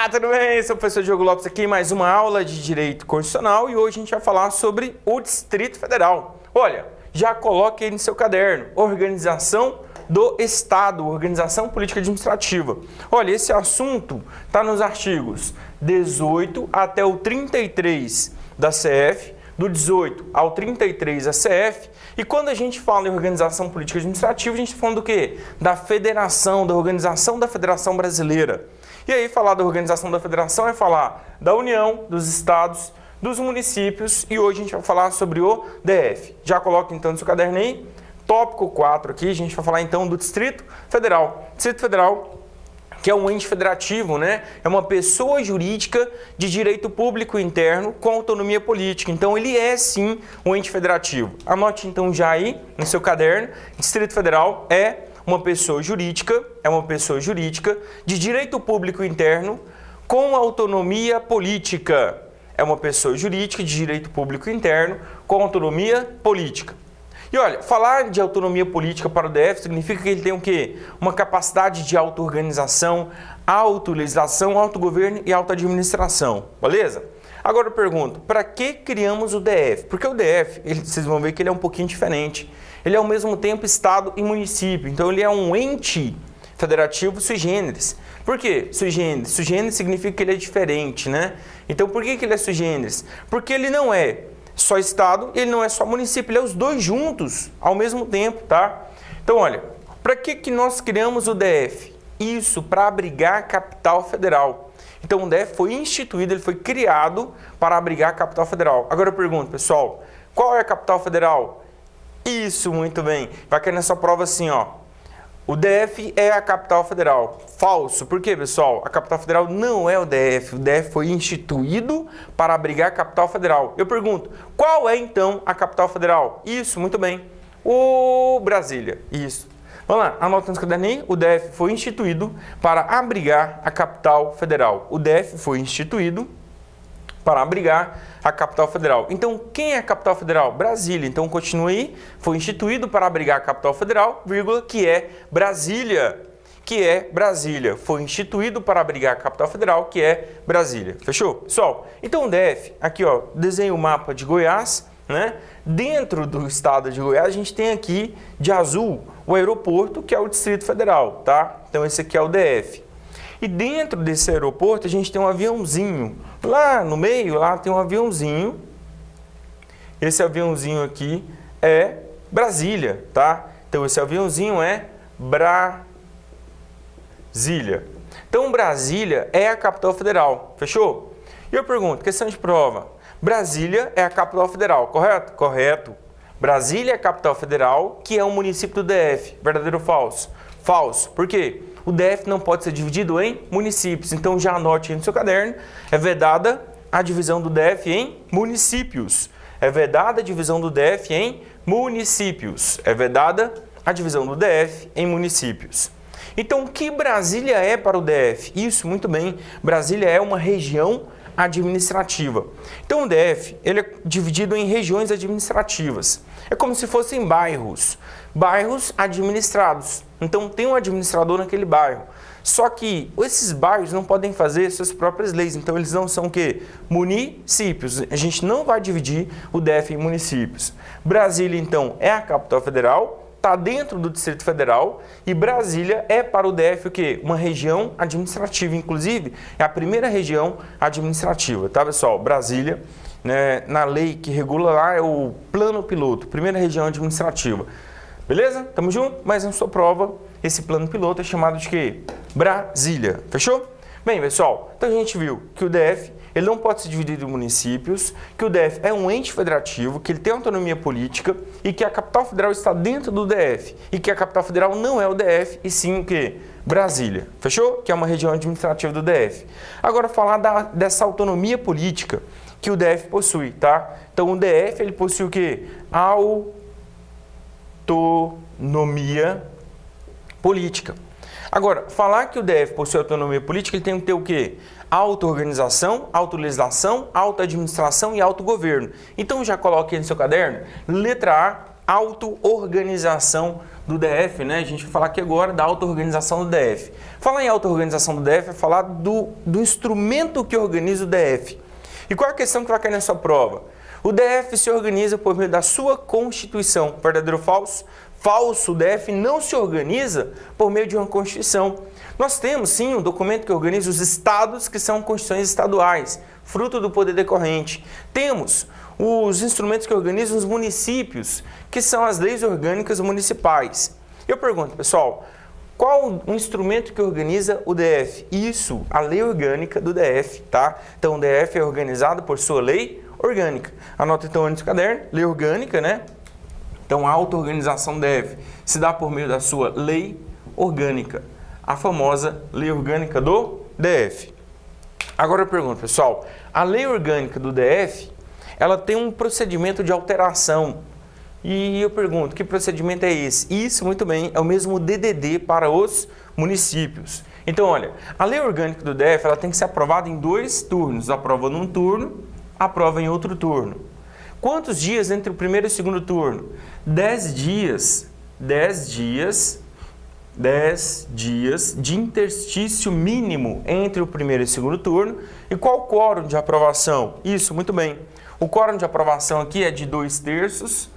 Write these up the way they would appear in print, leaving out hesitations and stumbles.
Olá, tudo bem? Sou o professor Diogo Lopes aqui, mais uma aula de Direito Constitucional e hoje a gente vai falar sobre o Distrito Federal. Olha, já coloque aí no seu caderno, Organização do Estado, Organização Política Administrativa. Olha, esse assunto está nos artigos 18 até o 33 da CF, do 18 ao 33 da CF, e quando a gente fala em organização política administrativa, a gente está falando do quê? Da federação, da organização da Federação Brasileira. E aí falar da organização da federação é falar da União, dos estados, dos municípios, e hoje a gente vai falar sobre o DF. Já coloca então no seu caderno aí, tópico 4 aqui, a gente vai falar então do Distrito Federal. Distrito Federal, que é um ente federativo, né? É uma pessoa jurídica de direito público interno com autonomia política. Então, ele é, sim, um ente federativo. Anote, então, já aí no seu caderno, Distrito Federal é uma pessoa jurídica, de direito público interno com autonomia política. É uma pessoa jurídica de direito público interno com autonomia política. E olha, falar de autonomia política para o DF significa que ele tem o quê? Uma capacidade de auto-organização, auto-legislação, autogoverno e auto-administração, beleza? Agora eu pergunto, para que criamos o DF? Porque o DF, vocês vão ver que ele é um pouquinho diferente. Ele é ao mesmo tempo Estado e município, então ele é um ente federativo sui generis. Por quê? Sui generis. Sui generis significa que ele é diferente, né? Então por que ele é sui generis? Porque ele não é só Estado, ele não é só município, ele é os dois juntos ao mesmo tempo, tá? Então, olha, para que nós criamos o DF? Isso, para abrigar a capital federal. Então, o DF foi instituído, ele foi criado para abrigar a capital federal. Agora eu pergunto, pessoal, qual é a capital federal? Isso, muito bem. Vai cair nessa prova assim, ó. O DF é a capital federal. Falso. Por quê, pessoal? A capital federal não é o DF. O DF foi instituído para abrigar a capital federal. Eu pergunto, qual é então a capital federal? Isso, muito bem. O Brasília. Isso. Vamos lá, anota no caderninho. O DF foi instituído para abrigar a capital federal. O DF foi instituído para abrigar a capital federal. Então, quem é a capital federal? Brasília. Então, continue aí. Foi instituído para abrigar a capital federal, vírgula, que é Brasília. Foi instituído para abrigar a capital federal, que é Brasília. Fechou? Pessoal, então o DF, aqui ó, desenha o mapa de Goiás, né? Dentro do estado de Goiás, a gente tem aqui, de azul, o aeroporto, que é o Distrito Federal, tá? Então, esse aqui é o DF. E dentro desse aeroporto a gente tem um aviãozinho. Lá no meio, lá tem um aviãozinho. Esse aviãozinho aqui é Brasília, tá? Então esse aviãozinho é Brasília. Então Brasília é a capital federal, fechou? E eu pergunto, questão de prova. Brasília é a capital federal, correto? Correto. Brasília é a capital federal, que é um município do DF. Verdadeiro ou falso? Falso. Por quê? O DF não pode ser dividido em municípios, então já anote aí no seu caderno, é vedada a divisão do DF em municípios. É vedada a divisão do DF em municípios. É vedada a divisão do DF em municípios. Então, o que Brasília é para o DF? Isso, muito bem, Brasília é uma região administrativa. Então, o DF ele é dividido em regiões administrativas. É como se fossem bairros administrados. Então, tem um administrador naquele bairro. Só que esses bairros não podem fazer suas próprias leis. Então, eles não são o quê? Municípios. A gente não vai dividir o DF em municípios. Brasília, então, é a capital federal, está dentro do Distrito Federal, e Brasília é para o DF o quê? Uma região administrativa. Inclusive, é a primeira região administrativa, tá, pessoal? Brasília, né, na lei que regula lá, é o plano piloto, primeira região administrativa. Beleza? Tamo junto? Mas na sua prova, esse plano piloto é chamado de quê? Brasília. Fechou? Bem, pessoal, então a gente viu que o DF ele não pode ser dividido em municípios, que o DF é um ente federativo, que ele tem autonomia política e que a capital federal está dentro do DF e que a capital federal não é o DF e sim o quê? Brasília. Fechou? Que é uma região administrativa do DF. Agora, falar dessa autonomia política que o DF possui, tá? Então, o DF ele possui o quê? Autonomia política. Agora, falar que o DF possui autonomia política, ele tem que ter o quê? Auto-organização, auto-legislação, auto-administração e autogoverno. Então, já coloque aí no seu caderno, letra A, auto-organização do DF, né? A gente vai falar aqui agora da auto-organização do DF. Falar em auto-organização do DF é falar do instrumento que organiza o DF. E qual é a questão que vai cair na sua prova? O DF se organiza por meio da sua Constituição. Verdadeiro ou falso? Falso, o DF não se organiza por meio de uma Constituição. Nós temos, sim, um documento que organiza os estados, que são constituições estaduais, fruto do poder decorrente. Temos os instrumentos que organizam os municípios, que são as leis orgânicas municipais. Eu pergunto, pessoal, qual o instrumento que organiza o DF? Isso, a lei orgânica do DF, tá? Então, o DF é organizado por sua lei orgânica. Anota então no seu caderno, lei orgânica, né? Então, a auto-organização do DF se dá por meio da sua lei orgânica, a famosa lei orgânica do DF. Agora eu pergunto, pessoal, a lei orgânica do DF, ela tem um procedimento de alteração. E eu pergunto, que procedimento é esse? Isso, muito bem, é o mesmo DDD para os municípios. Então, olha, a lei orgânica do DF, ela tem que ser aprovada em 2 turnos. Aprova num turno, aprova em outro turno. Quantos dias entre o primeiro e o segundo turno? 10 dias. 10 dias de interstício mínimo entre o primeiro e o segundo turno. E qual o quórum de aprovação? Isso, muito bem. O quórum de aprovação aqui é de 2/3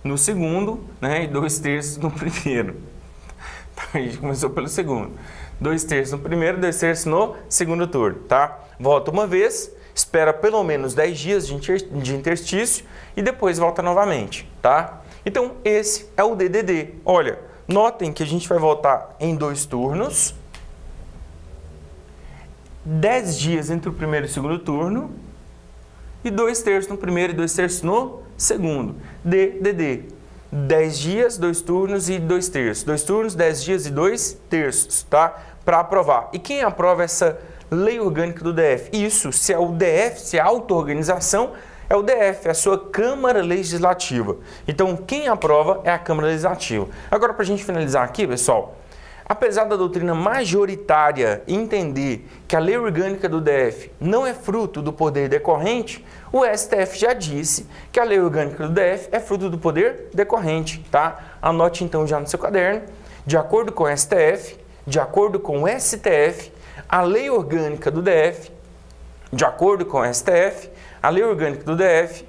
no segundo, né, e 2/3 no primeiro. A gente começou pelo segundo. 2/3 no primeiro, 2/3 no segundo turno, tá? Volta uma vez, espera pelo menos 10 dias de interstício e depois volta novamente, tá? Então, esse é o DDD. Olha, notem que a gente vai voltar em 2 turnos, 10 dias entre o primeiro e o segundo turno, e 2/3 no primeiro e 2/3 no segundo. DDD. 10 dias, 2 turnos e 2/3. 2 turnos, 10 dias e 2/3, tá? Para aprovar. E quem aprova essa lei orgânica do DF? Isso, se é o DF, se é a auto-organização, é o DF, é a sua Câmara Legislativa. Então, quem aprova é a Câmara Legislativa. Agora, para a gente finalizar aqui, pessoal, apesar da doutrina majoritária entender que a lei orgânica do DF não é fruto do poder decorrente, o STF já disse que a lei orgânica do DF é fruto do poder decorrente, tá? Anote então já no seu caderno, de acordo com o STF, de acordo com o STF, a lei orgânica do DF, de acordo com o STF, a lei orgânica do DF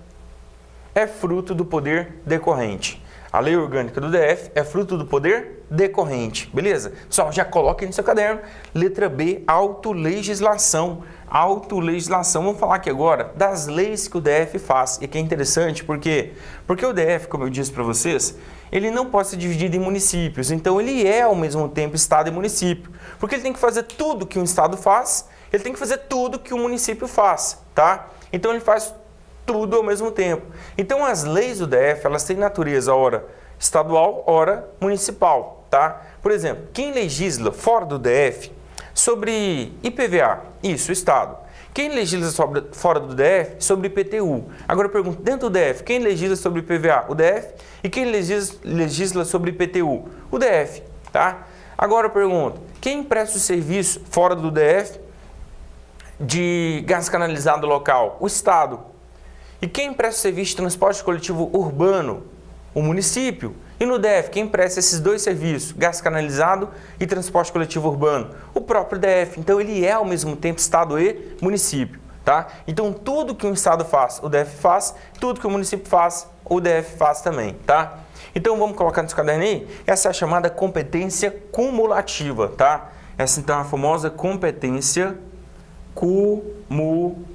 é fruto do poder decorrente. A lei orgânica do DF é fruto do poder decorrente, beleza? Pessoal, já coloca aí no seu caderno. Letra B, autolegislação. Autolegislação. Vamos falar aqui agora das leis que o DF faz. E que é interessante, por quê? Porque o DF, como eu disse para vocês, ele não pode ser dividido em municípios. Então, ele é, ao mesmo tempo, estado e município. Porque ele tem que fazer tudo que um estado faz, ele tem que fazer tudo que o município faz, tá? Então, ele faz tudo ao mesmo tempo. Então, as leis do DF, elas têm natureza, ora estadual, ora municipal, tá? Por exemplo, quem legisla fora do DF sobre IPVA? Isso, o Estado. Quem legisla fora do DF sobre IPTU? Agora eu pergunto, dentro do DF, quem legisla sobre IPVA? O DF. E quem legisla sobre IPTU? O DF, tá? Agora eu pergunto, quem presta o serviço fora do DF de gás canalizado local? O Estado. E quem presta o serviço de transporte coletivo urbano? O município. E no DF, quem presta esses 2 serviços, gás canalizado e transporte coletivo urbano? O próprio DF. Então, ele é, ao mesmo tempo, Estado e município, tá? Então, tudo que um Estado faz, o DF faz. Tudo que o município faz, o DF faz também, tá? Então, vamos colocar no seu caderno aí. Essa é a chamada competência cumulativa, tá? Essa, então, é a famosa competência cumulativa.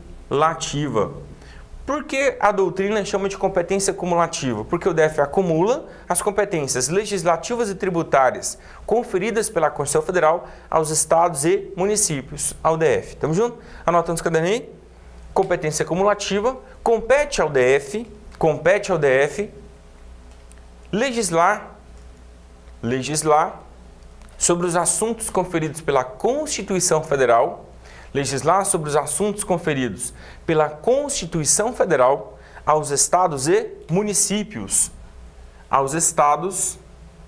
Por que a doutrina chama de competência cumulativa? Porque o DF acumula as competências legislativas e tributárias conferidas pela Constituição Federal aos estados e municípios, ao DF. Tamo junto? Anota nos cadernos aí. Competência cumulativa, compete ao DF legislar sobre os assuntos conferidos pela Constituição Federal, legislar sobre os assuntos conferidos pela Constituição Federal aos estados e municípios. Aos estados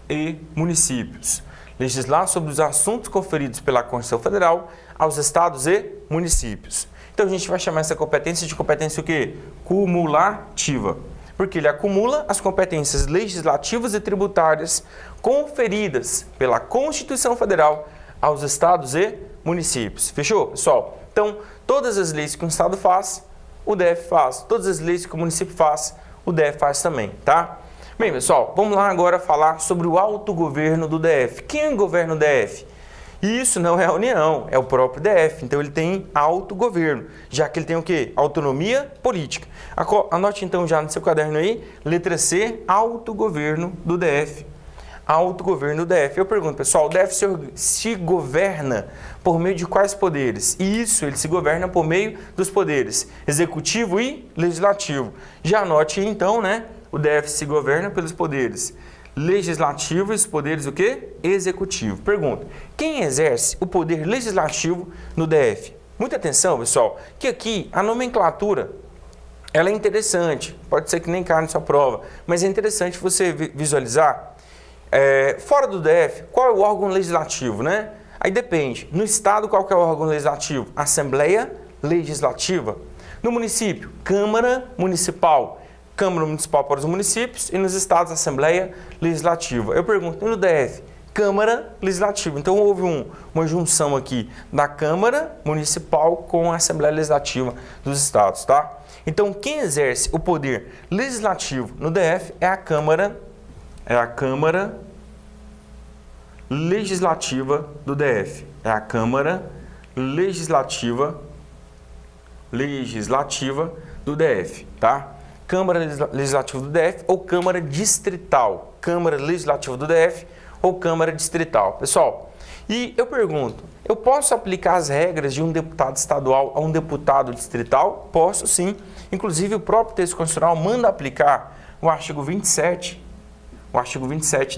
e municípios. Legislar sobre os assuntos conferidos pela Constituição Federal aos estados e municípios. Então, a gente vai chamar essa competência de competência o quê? Cumulativa. Porque ele acumula as competências legislativas e tributárias conferidas pela Constituição Federal aos estados e municípios. Fechou, pessoal? Então, todas as leis que um estado faz, o DF faz. Todas as leis que o município faz, o DF faz também, tá? Bem, pessoal, vamos lá agora falar sobre o autogoverno do DF. Quem governa o DF? Isso não é a União, é o próprio DF. Então ele tem autogoverno, já que ele tem o quê? Autonomia política. Anote então já no seu caderno aí, letra C, autogoverno do DF. Autogoverno do DF. Eu pergunto, pessoal, o DF se governa por meio de quais poderes? Isso, ele se governa por meio dos poderes executivo e legislativo. Já anote então, né? O DF se governa pelos poderes legislativo e os poderes o quê? Executivo. Pergunta, quem exerce o poder legislativo no DF? Muita atenção, pessoal, que aqui a nomenclatura, ela é interessante, pode ser que nem caia na sua prova, mas é interessante você visualizar. Fora do DF, qual é o órgão legislativo, né? Aí depende. No estado, qual que é o órgão legislativo? Assembleia Legislativa. No município, Câmara Municipal. Câmara Municipal para os municípios e nos estados, Assembleia Legislativa. Eu pergunto, e no DF? Câmara Legislativa. Então houve uma junção aqui da Câmara Municipal com a Assembleia Legislativa dos estados, tá? Então quem exerce o poder legislativo no DF é a Câmara Legislativa do DF. É a Câmara Legislativa do DF, tá? Câmara Legislativa do DF ou Câmara Distrital. Câmara Legislativa do DF ou Câmara Distrital. Pessoal, e eu pergunto, eu posso aplicar as regras de um deputado estadual a um deputado distrital? Posso sim. Inclusive o próprio texto constitucional manda aplicar o artigo 27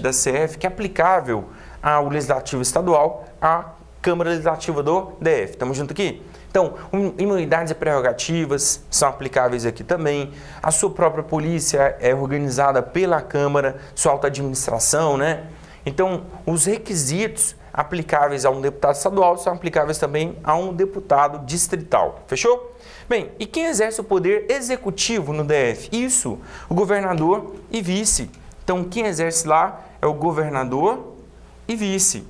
da CF, que é aplicável ao Legislativo Estadual, à Câmara Legislativa do DF. Estamos juntos aqui? Então, imunidades e prerrogativas são aplicáveis aqui também. A sua própria polícia é organizada pela Câmara, sua auto-administração, né? Então, os requisitos aplicáveis a um deputado estadual são aplicáveis também a um deputado distrital. Fechou? Bem, e quem exerce o poder executivo no DF? Isso, o governador e vice. Então, quem exerce lá é o governador e vice.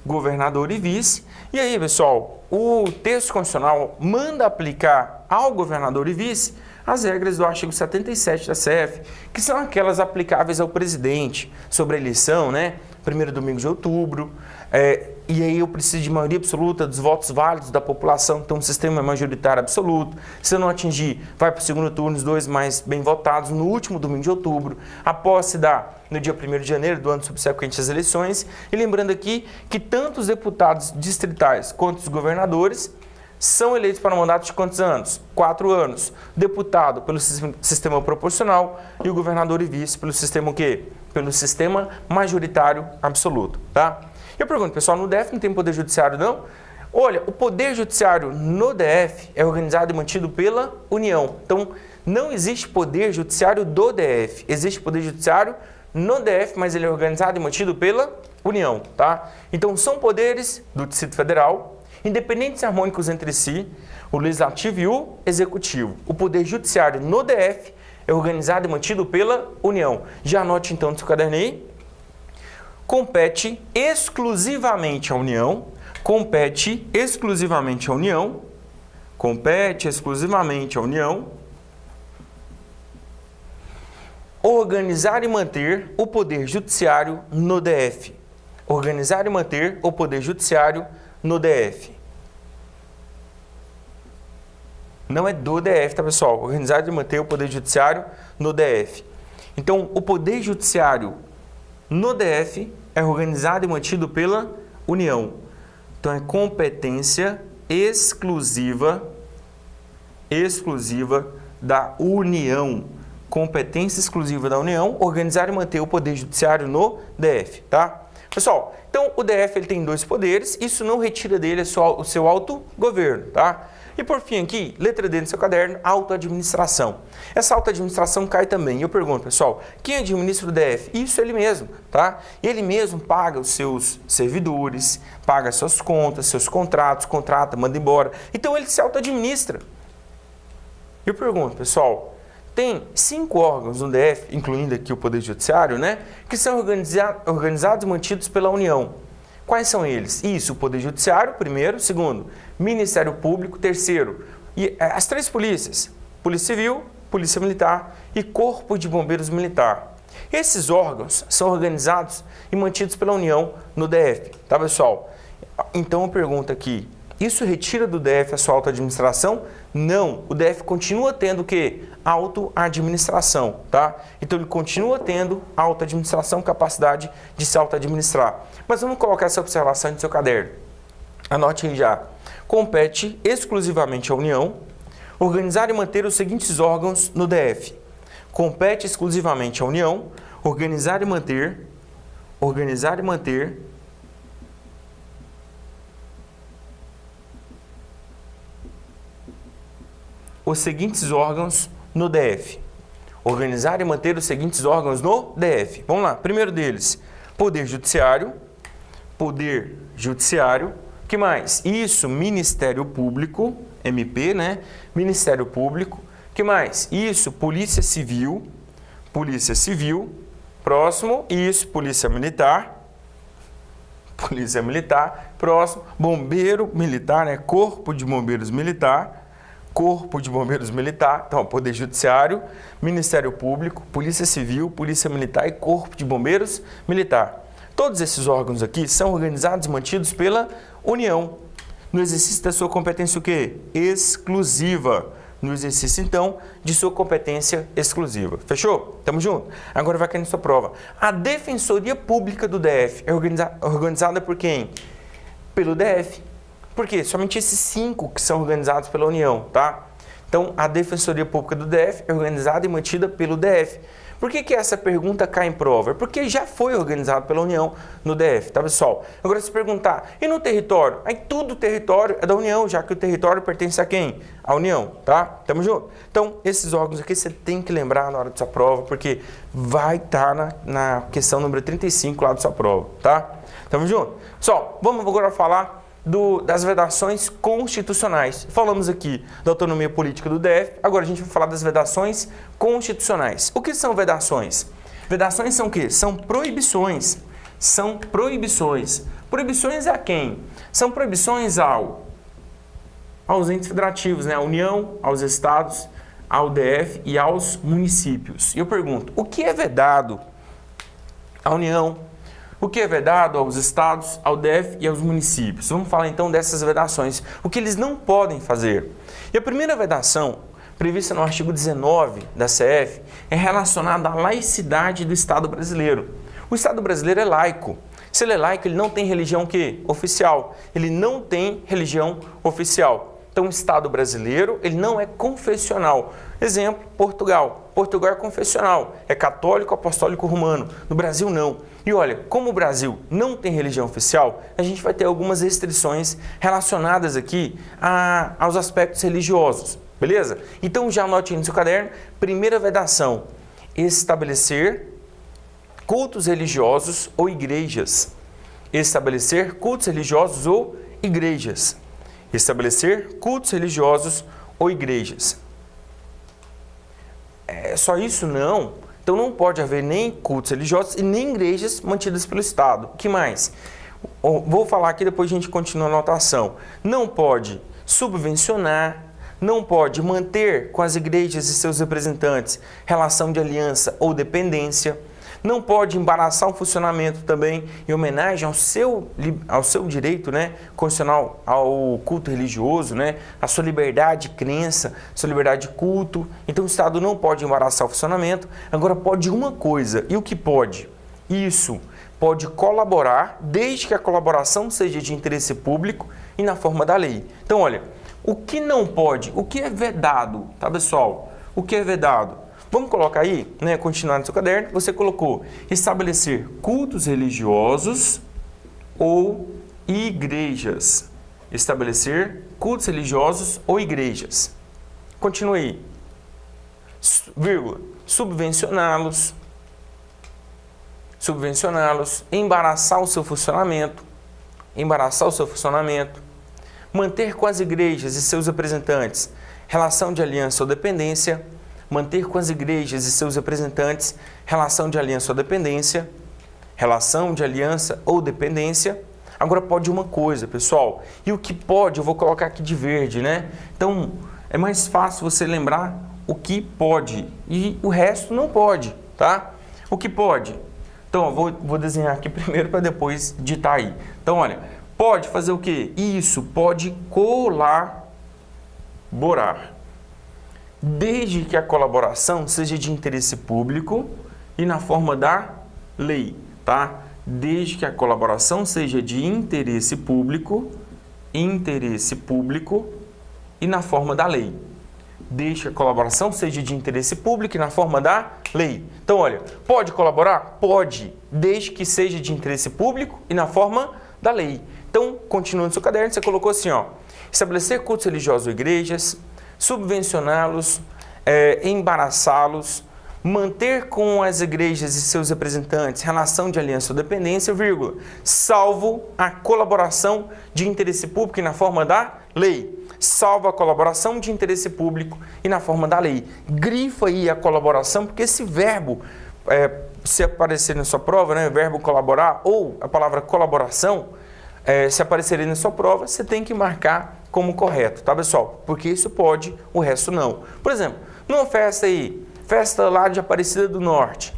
Governador e vice. E aí, pessoal, o texto constitucional manda aplicar ao governador e vice as regras do artigo 77 da CF, que são aquelas aplicáveis ao presidente sobre a eleição, né? Primeiro domingo de outubro. E aí eu preciso de maioria absoluta dos votos válidos da população, então o sistema é majoritário absoluto. Se eu não atingir, vai para o segundo turno, os dois mais bem votados no último domingo de outubro. A posse dá no dia 1º de janeiro do ano subsequente às eleições. E lembrando aqui que tanto os deputados distritais quanto os governadores são eleitos para um mandato de quantos anos? 4 anos. Deputado pelo sistema proporcional e o governador e vice pelo sistema o quê? Pelo sistema majoritário absoluto, tá? Eu pergunto, pessoal, no DF não tem poder judiciário, não? Olha, o poder judiciário no DF é organizado e mantido pela União. Então, não existe poder judiciário do DF. Existe poder judiciário no DF, mas ele é organizado e mantido pela União, tá? Então, são poderes do Distrito Federal, independentes e harmônicos entre si, o Legislativo e o Executivo. O poder judiciário no DF é organizado e mantido pela União. Já anote então no seu caderno aí. Compete exclusivamente à União, organizar e manter o poder judiciário no DF. Organizar e manter o poder judiciário no DF. Não é do DF, tá, pessoal? Organizar e manter o poder judiciário no DF. Então, o poder judiciário no DF é organizado e mantido pela União. Então, é competência exclusiva da União. Competência exclusiva da União, organizar e manter o poder judiciário no DF, tá? Pessoal, então o DF ele tem 2 poderes, isso não retira dele o seu autogoverno, tá? E por fim aqui, letra D no seu caderno, autoadministração. Essa autoadministração cai também. Eu pergunto, pessoal, quem administra o DF? Isso ele mesmo, tá? Ele mesmo paga os seus servidores, paga suas contas, seus contratos, contrata, manda embora. Então ele se autoadministra. Eu pergunto, pessoal, tem 5 órgãos no DF, incluindo aqui o Poder Judiciário, né, que são organizados e mantidos pela União. Quais são eles? Isso, o Poder Judiciário, primeiro. Segundo, Ministério Público. Terceiro, e as 3 polícias, Polícia Civil, Polícia Militar e Corpo de Bombeiros Militar. Esses órgãos são organizados e mantidos pela União no DF, tá, pessoal? Então eu pergunto aqui, isso retira do DF a sua auto-administração? Não, o DF continua tendo o quê? Auto-administração, tá? Então ele continua tendo auto-administração, capacidade de se auto-administrar. Mas vamos colocar essa observação no seu caderno. Anote aí já. Compete exclusivamente à União organizar e manter os seguintes órgãos no DF. Compete exclusivamente à União organizar e manter os seguintes órgãos no DF. Organizar e manter os seguintes órgãos no DF. Vamos lá, primeiro deles, Poder Judiciário. Poder Judiciário. Que mais? Isso, Ministério Público, MP, né? Ministério Público. Que mais? Isso, Polícia Civil. Polícia Civil. Próximo, isso, Polícia Militar. Polícia Militar. Próximo, Bombeiro Militar, né? Corpo de Bombeiros Militar. Corpo de Bombeiros Militar, então, Poder Judiciário, Ministério Público, Polícia Civil, Polícia Militar e Corpo de Bombeiros Militar. Todos esses órgãos aqui são organizados e mantidos pela União. No exercício da sua competência o quê? Exclusiva. No exercício, então, de sua competência exclusiva. Fechou? Tamo junto? Agora vai cair na sua prova. A Defensoria Pública do DF é organizada por quem? Pelo DF. Por quê? Somente esses 5 que são organizados pela União, tá? Então, a Defensoria Pública do DF é organizada e mantida pelo DF. Por que essa pergunta cai em prova? É porque já foi organizado pela União no DF, tá, pessoal? Agora, se perguntar, e no território? Aí tudo o território é da União, já que o território pertence a quem? A União, tá? Tamo junto? Então, esses órgãos aqui você tem que lembrar na hora da sua prova, porque vai estar na questão número 35 lá da sua prova, tá? Tamo junto? Pessoal, vamos agora falar das vedações constitucionais. Falamos aqui da autonomia política do DF, agora a gente vai falar das vedações constitucionais. O que são vedações? Vedações são o quê? São proibições. São proibições. Proibições a quem? São proibições aos entes federativos, né? À União, aos estados, ao DF e aos municípios. E eu pergunto, o que é vedado à União? O que é vedado aos estados, ao DF e aos municípios? Vamos falar então dessas vedações, o que eles não podem fazer. E a primeira vedação, prevista no artigo 19 da CF, é relacionada à laicidade do Estado brasileiro. O Estado brasileiro é laico. Se ele é laico, ele não tem religião oficial. Ele não tem religião oficial. Então, o Estado brasileiro, ele não é confessional. Exemplo, Portugal. Portugal é confessional, é católico, apostólico, romano. No Brasil, não. E olha, como o Brasil não tem religião oficial, a gente vai ter algumas restrições relacionadas aqui aos aspectos religiosos, beleza? Então, já anote aí no seu caderno, primeira vedação, estabelecer cultos religiosos ou igrejas. Estabelecer cultos religiosos ou igrejas. Estabelecer cultos religiosos ou igrejas. É só isso? Não. Então não pode haver nem cultos religiosos e nem igrejas mantidas pelo Estado. O que mais? Vou falar aqui, depois a gente continua a anotação. Não pode subvencionar, não pode manter com as igrejas e seus representantes relação de aliança ou dependência. Não pode embaraçar o funcionamento também em homenagem ao seu direito, né, constitucional ao culto religioso, né, a sua liberdade de crença, sua liberdade de culto. Então o Estado não pode embaraçar o funcionamento. Agora pode uma coisa. E o que pode? Isso pode colaborar, desde que a colaboração seja de interesse público e na forma da lei. Então, olha, o que não pode, o que é vedado, tá, pessoal? O que é vedado? Vamos colocar aí, né, continuar no seu caderno, você colocou estabelecer cultos religiosos ou igrejas. Estabelecer cultos religiosos ou igrejas. Continue aí. Vírgula. Subvencioná-los, embaraçar o seu funcionamento, manter com as igrejas e seus representantes relação de aliança ou dependência, manter com as igrejas e seus representantes relação de aliança ou dependência, relação de aliança ou dependência. Agora pode uma coisa, pessoal, e o que pode eu vou colocar aqui de verde, né? Então é mais fácil você lembrar o que pode e o resto não pode, tá? O que pode? Então eu vou desenhar aqui primeiro para depois digitar aí. Então olha, pode fazer o quê? Isso, pode colaborar, desde que a colaboração seja de interesse público e na forma da lei, tá? Desde que a colaboração seja de interesse público e na forma da lei. Desde que a colaboração seja de interesse público e na forma da lei. Então, olha, pode colaborar? Pode, desde que seja de interesse público e na forma da lei. Então, continuando no seu caderno, você colocou assim, ó, estabelecer cultos religiosos ou igrejas, subvencioná-los, embaraçá-los, manter com as igrejas e seus representantes relação de aliança ou dependência, vírgula, salvo a colaboração de interesse público e na forma da lei. Salvo a colaboração de interesse público e na forma da lei. Grifa aí a colaboração, porque esse verbo, se aparecer na sua prova, né, verbo colaborar ou a palavra colaboração, se aparecer aí na sua prova, você tem que marcar como correto, tá, pessoal? Porque isso pode, o resto não. Por exemplo, numa festa aí, festa lá de Aparecida do Norte.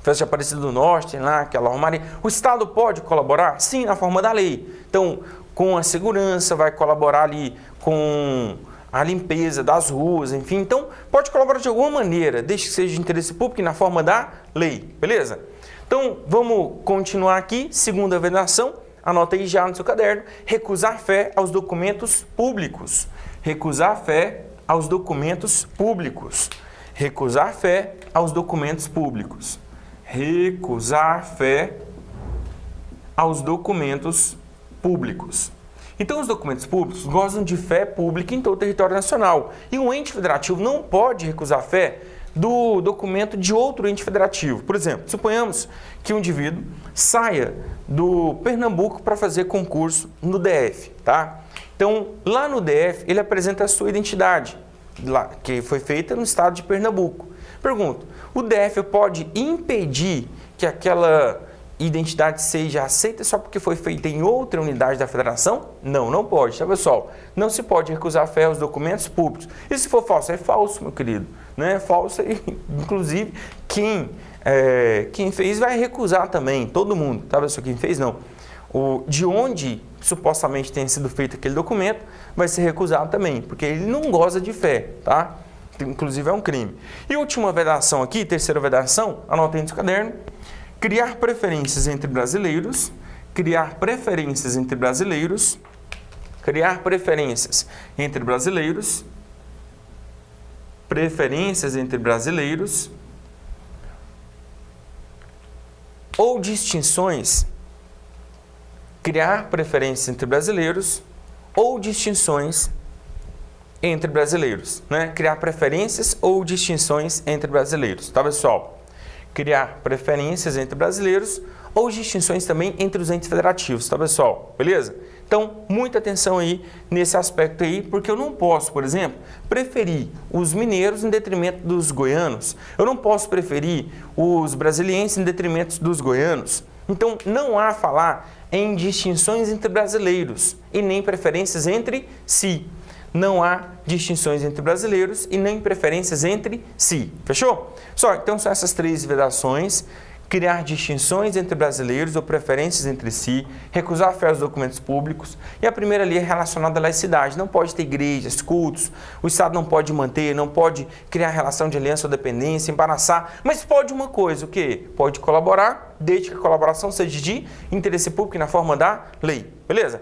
Festa de Aparecida do Norte, tem lá aquela romaria. O Estado pode colaborar? Sim, na forma da lei. Então, com a segurança, vai colaborar ali com a limpeza das ruas, enfim. Então, pode colaborar de alguma maneira, desde que seja de interesse público e na forma da lei, beleza? Então, vamos continuar aqui. Segunda vedação, anota aí já no seu caderno. Recusar fé aos documentos públicos. Recusar fé aos documentos públicos. Recusar fé aos documentos públicos. Recusar fé aos documentos públicos. Então, os documentos públicos gozam de fé pública em todo o território nacional. E um ente federativo não pode recusar fé do documento de outro ente federativo. Por exemplo, suponhamos que um indivíduo saia do Pernambuco para fazer concurso no DF, tá? Então, lá no DF, ele apresenta a sua identidade, lá, que foi feita no estado de Pernambuco. Pergunto, o DF pode impedir que aquela identidade seja aceita só porque foi feita em outra unidade da federação? Não, não pode, tá, pessoal? Não se pode recusar fé aos documentos públicos. E se for falso? É falso, meu querido. Né? É falso e, inclusive, quem fez vai recusar também, todo mundo, tá, pessoal? Quem fez, não. De onde supostamente tenha sido feito aquele documento, vai ser recusado também, porque ele não goza de fé, tá? Inclusive é um crime. E última vedação aqui, terceira vedação, anota aí no seu caderno. Criar preferências entre brasileiros, criar preferências entre brasileiros, criar preferências entre brasileiros, preferências entre brasileiros, ou distinções, criar preferências entre brasileiros ou distinções entre brasileiros, né? Criar preferências ou distinções entre brasileiros, tá, pessoal? Criar preferências entre brasileiros ou distinções também entre os entes federativos, tá, pessoal? Beleza? Então, muita atenção aí nesse aspecto aí, porque eu não posso, por exemplo, preferir os mineiros em detrimento dos goianos. Eu não posso preferir os brasilienses em detrimento dos goianos. Então, não há falar em distinções entre brasileiros e nem preferências entre si. Não há distinções entre brasileiros e nem preferências entre si. Fechou? Então são essas três vedações: criar distinções entre brasileiros ou preferências entre si, recusar fé aos documentos públicos. E a primeira ali é relacionada à laicidade. Não pode ter igrejas, cultos, o Estado não pode manter, não pode criar relação de aliança ou dependência, embaraçar, mas pode uma coisa, o quê? Pode colaborar, desde que a colaboração seja de interesse público e na forma da lei. Beleza?